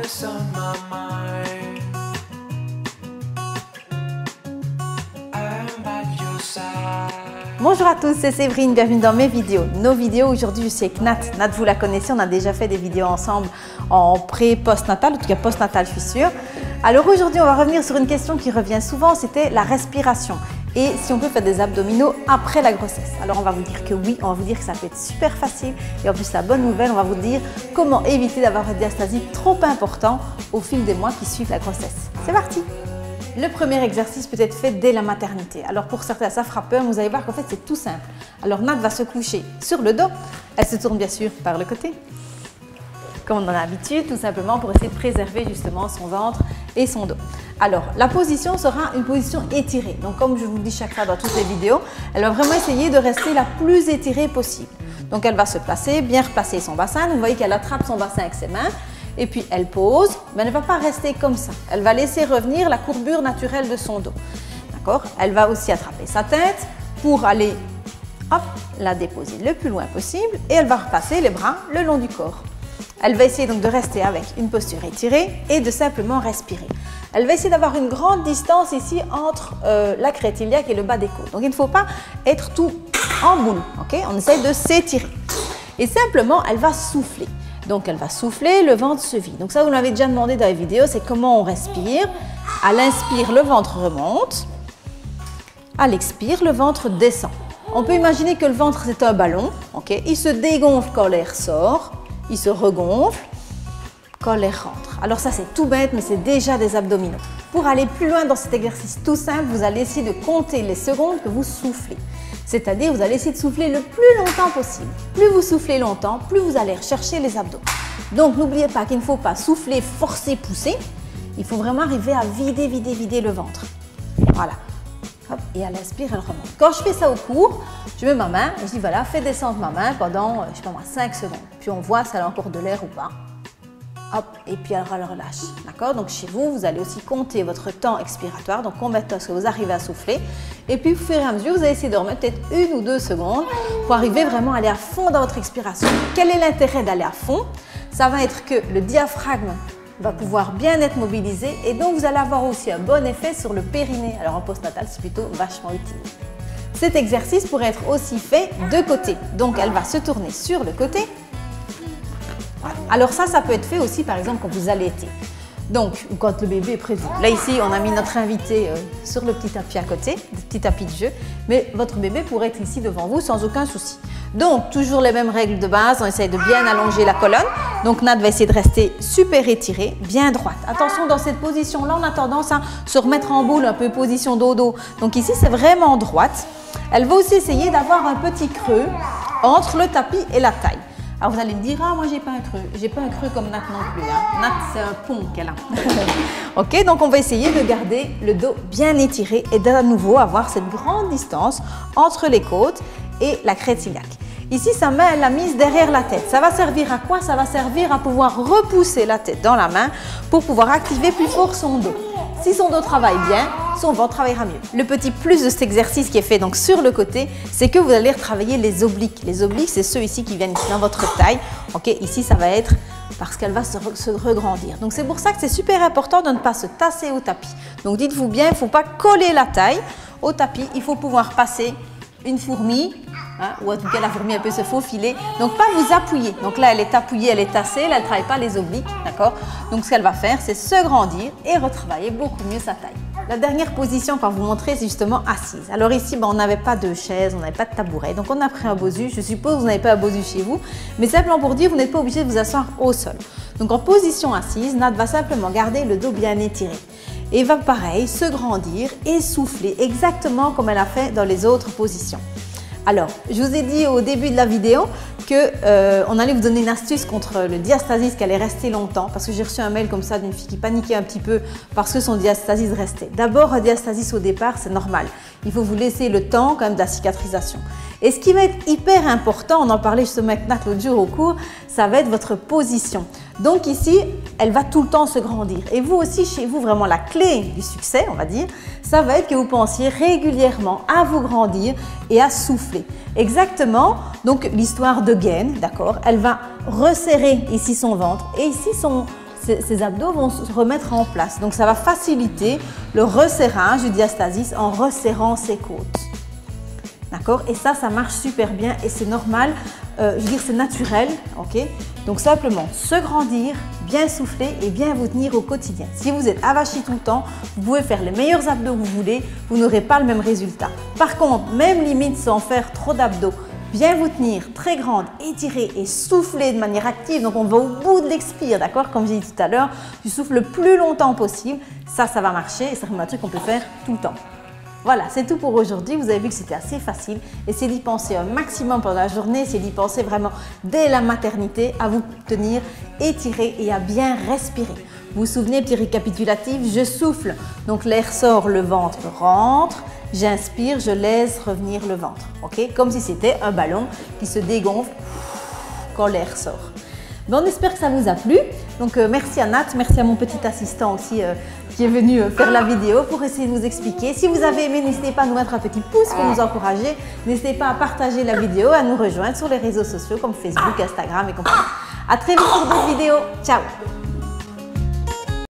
always on my mind. I'm at your side. Bonjour à tous, c'est Séverine, bienvenue dans mes vidéos. Nos vidéos aujourd'hui, je suis avec Nat. Nat, vous la connaissez, on a déjà fait des vidéos ensemble en pré-postnatal, en tout cas postnatal, je suis sûre. Alors aujourd'hui, on va revenir sur une question qui revient souvent, c'était la respiration. Et si on peut faire des abdominaux après la grossesse. Alors on va vous dire que oui, on va vous dire que ça peut être super facile. Et en plus, la bonne nouvelle, on va vous dire comment éviter d'avoir une diastasie trop important au fil des mois qui suivent la grossesse. C'est parti! Le premier exercice peut être fait dès la maternité. Alors pour certains, ça fera peur, mais vous allez voir qu'en fait c'est tout simple. Alors Nat va se coucher sur le dos. Elle se tourne bien sûr par le côté, comme on en a l'habitude, tout simplement pour essayer de préserver justement son ventre et son dos. Alors la position sera une position étirée. Donc comme je vous le dis chaque fois dans toutes les vidéos, elle va vraiment essayer de rester la plus étirée possible. Donc elle va se placer, bien replacer son bassin. Vous voyez qu'elle attrape son bassin avec ses mains. Et puis elle pose, mais elle ne va pas rester comme ça. Elle va laisser revenir la courbure naturelle de son dos. D'accord? Elle va aussi attraper sa tête pour aller, hop, la déposer le plus loin possible. Et elle va repasser les bras le long du corps. Elle va essayer donc de rester avec une posture étirée et de simplement respirer. Elle va essayer d'avoir une grande distance ici entre la crête iliaque et le bas des côtes. Donc il ne faut pas être tout en boule. Okay? On essaye de s'étirer. Et simplement, elle va souffler. Donc elle va souffler, le ventre se vide. Donc ça, vous l'avez déjà demandé dans les vidéos, c'est comment on respire. À l'inspire, le ventre remonte. À l'expire, le ventre descend. On peut imaginer que le ventre, c'est un ballon. Okay? Il se dégonfle quand l'air sort. Il se regonfle quand l'air rentre. Alors ça, c'est tout bête, mais c'est déjà des abdominaux. Pour aller plus loin dans cet exercice tout simple, vous allez essayer de compter les secondes que vous soufflez. C'est-à-dire, vous allez essayer de souffler le plus longtemps possible. Plus vous soufflez longtemps, plus vous allez rechercher les abdos. Donc, n'oubliez pas qu'il ne faut pas souffler, forcer, pousser. Il faut vraiment arriver à vider le ventre. Voilà. Hop, et à l'inspire, elle remonte. Quand je fais ça au cours, je mets ma main et je dis voilà, fais descendre ma main pendant, je sais pas moi, 5 secondes. Puis on voit si elle a encore de l'air ou pas. Hop, et puis elle relâche. D'accord? Donc chez vous, vous allez aussi compter votre temps expiratoire. Donc combien de temps est-ce que vous arrivez à souffler. Et puis au fur et à mesure, vous allez essayer de remettre peut-être 1 ou 2 secondes pour arriver vraiment à aller à fond dans votre expiration. Quel est l'intérêt d'aller à fond? Ça va être que le diaphragme va pouvoir bien être mobilisé et donc vous allez avoir aussi un bon effet sur le périnée. Alors en postnatal, c'est plutôt vachement utile. Cet exercice pourrait être aussi fait de côté. Donc elle va se tourner sur le côté. Alors ça peut être fait aussi par exemple quand vous allaitez. Donc, quand le bébé est près de vous. Là ici, on a mis notre invité sur le petit tapis à côté, le petit tapis de jeu. Mais votre bébé pourrait être ici devant vous sans aucun souci. Donc, toujours les mêmes règles de base. On essaye de bien allonger la colonne. Donc, Nat va essayer de rester super étirée, bien droite. Attention, dans cette position-là, on a tendance à se remettre en boule, un peu position dodo. Donc ici, c'est vraiment droite. Elle va aussi essayer d'avoir un petit creux entre le tapis et la taille. Alors vous allez me dire, ah moi j'ai pas un creux. J'ai pas un creux comme Nat non plus. Hein. Nat c'est un pont qu'elle a. Ok, donc on va essayer de garder le dos bien étiré et de nouveau avoir cette grande distance entre les côtes et la crête iliaque. Ici, sa main, elle l'a mise derrière la tête. Ça va servir à quoi? Ça va servir à pouvoir repousser la tête dans la main pour pouvoir activer plus fort son dos. Si son dos travaille bien, son ventre travaillera mieux. Le petit plus de cet exercice qui est fait donc sur le côté, c'est que vous allez retravailler les obliques. Les obliques, c'est ceux ici qui viennent ici dans votre taille. Ok, ici, ça va être parce qu'elle va se regrandir. Donc, c'est pour ça que c'est super important de ne pas se tasser au tapis. Donc, dites-vous bien, il ne faut pas coller la taille au tapis. Il faut pouvoir passer une fourmi, hein, ou en tout cas la fourmi peut se faufiler, donc pas vous appuyer. Donc là elle est appuyée, elle est tassée, là elle ne travaille pas les obliques, d'accord? Donc ce qu'elle va faire, c'est se grandir et retravailler beaucoup mieux sa taille. La dernière position qu'on va vous montrer, c'est justement assise. Alors ici, on n'avait pas de chaise, on n'avait pas de tabouret, donc on a pris un bosu. Je suppose que vous n'avez pas un bosu chez vous, mais simplement pour dire, vous n'êtes pas obligé de vous asseoir au sol. Donc en position assise, Nat va simplement garder le dos bien étiré. Et va pareil se grandir et souffler exactement comme elle a fait dans les autres positions. Alors, je vous ai dit au début de la vidéo qu'on allait vous donner une astuce contre le diastasis qui allait rester longtemps parce que j'ai reçu un mail comme ça d'une fille qui paniquait un petit peu parce que son diastasis restait. D'abord, un diastasis au départ, c'est normal. Il faut vous laisser le temps quand même de la cicatrisation. Et ce qui va être hyper important, on en parlait justement avec Nat l'autre jour au cours, ça va être votre position. Donc ici, elle va tout le temps se grandir. Et vous aussi, chez vous, vraiment la clé du succès, on va dire, ça va être que vous pensiez régulièrement à vous grandir et à souffler. Exactement, donc l'histoire de gaine, d'accord, elle va resserrer ici son ventre et ici ces abdos vont se remettre en place. Donc, ça va faciliter le resserrage du diastasis en resserrant ses côtes. D'accord? Et ça marche super bien et c'est normal, je veux dire c'est naturel, ok? Donc simplement se grandir, bien souffler et bien vous tenir au quotidien. Si vous êtes avachi tout le temps, vous pouvez faire les meilleurs abdos que vous voulez, vous n'aurez pas le même résultat. Par contre, même limite sans faire trop d'abdos, bien vous tenir très grande, étirer et souffler de manière active, donc on va au bout de l'expire, d'accord? Comme j'ai dit tout à l'heure, tu souffles le plus longtemps possible, ça va marcher et c'est un truc qu'on peut faire tout le temps. Voilà, c'est tout pour aujourd'hui. Vous avez vu que c'était assez facile. Essayez d'y penser un maximum pendant la journée. Essayez d'y penser vraiment dès la maternité à vous tenir, étirer et à bien respirer. Vous vous souvenez, petit récapitulatif, je souffle. Donc l'air sort, le ventre rentre. J'inspire, je laisse revenir le ventre. Ok? Comme si c'était un ballon qui se dégonfle quand l'air sort. Bon, on espère que ça vous a plu. Donc merci à Nat, merci à mon petit assistant aussi qui est venu faire la vidéo pour essayer de nous expliquer. Si vous avez aimé, n'hésitez pas à nous mettre un petit pouce pour nous encourager. N'hésitez pas à partager la vidéo, à nous rejoindre sur les réseaux sociaux comme Facebook, Instagram et compagnie. À très vite pour d'autres vidéos. Ciao!